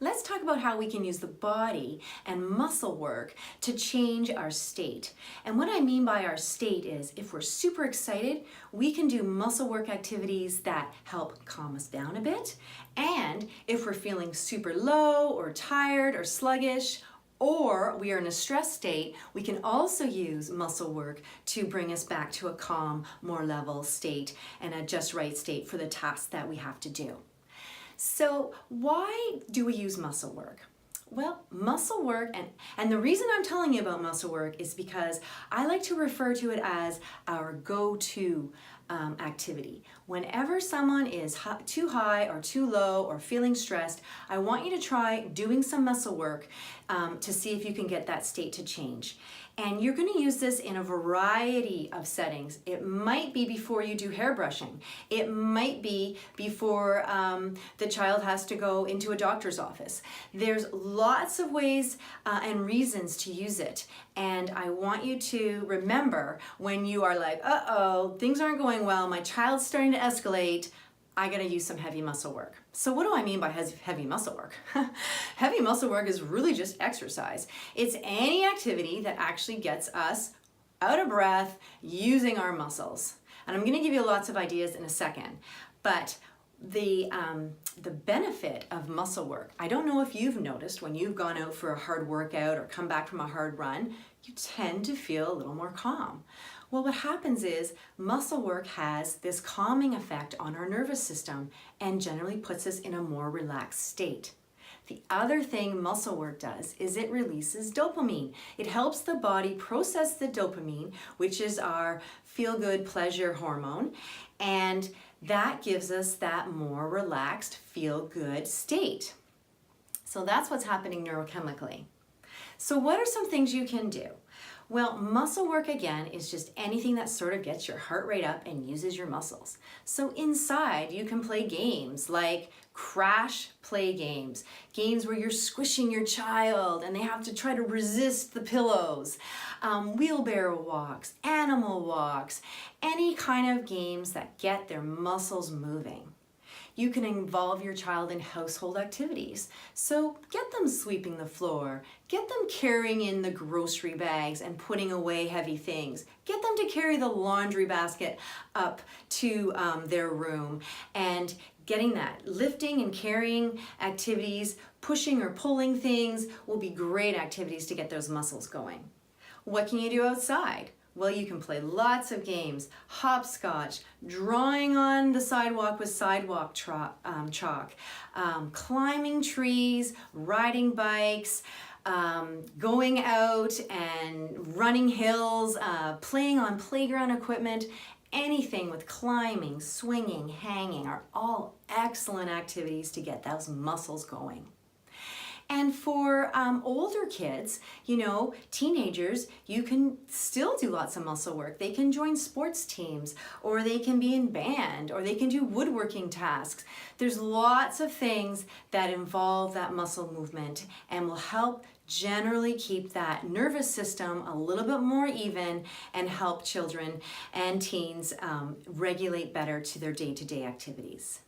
let's talk about how we can use the body and muscle work to change our state. And what I mean by our state is if we're super excited, we can do muscle work activities that help calm us down a bit. And if we're feeling super low or tired or sluggish, or we are in a stress state, we can also use muscle work to bring us back to a calm, more level state and a just right state for the tasks that we have to do. So why do we use muscle work? Well, muscle work, and the reason I'm telling you about muscle work is because I like to refer to it as our go-to activity. Whenever someone is too high or too low or feeling stressed, I want you to try doing some muscle work to see if you can get that state to change. And you're going to use this in a variety of settings. It might be before you do hair brushing. It might be before the child has to go into a doctor's office. There's lots of ways and reasons to use it. And I want you to remember when you are like, uh-oh, things aren't going well, my child's starting to escalate, I gotta use some heavy muscle work. So what do I mean by heavy muscle work? Heavy muscle work is really just exercise. It's any activity that actually gets us out of breath using our muscles. And I'm gonna give you lots of ideas in a second, but the benefit of muscle work, I don't know if you've noticed when you've gone out for a hard workout or come back from a hard run, you tend to feel a little more calm. Well, what happens is muscle work has this calming effect on our nervous system and generally puts us in a more relaxed state. The other thing muscle work does is it releases dopamine. It helps the body process the dopamine, which is our feel-good pleasure hormone, and that gives us that more relaxed, feel-good state. So that's what's happening neurochemically. So what are some things you can do? Well, muscle work again is just anything that sort of gets your heart rate up and uses your muscles. So inside you can play games like crash play games, games where you're squishing your child and they have to try to resist the pillows, wheelbarrow walks, animal walks, any kind of games that get their muscles moving. You can involve your child in household activities. So get them sweeping the floor, get them carrying in the grocery bags and putting away heavy things. Get them to carry the laundry basket up to their room, and getting that lifting and carrying activities, pushing or pulling things will be great activities to get those muscles going. What can you do outside? Well, you can play lots of games, hopscotch, drawing on the sidewalk with sidewalk chalk, climbing trees, riding bikes, going out and running hills, playing on playground equipment. Anything with climbing, swinging, hanging are all excellent activities to get those muscles going. And for older kids, you know, teenagers, you can still do lots of muscle work. They can join sports teams, or they can be in band, or they can do woodworking tasks. There's lots of things that involve that muscle movement and will help generally keep that nervous system a little bit more even and help children and teens regulate better to their day-to-day activities.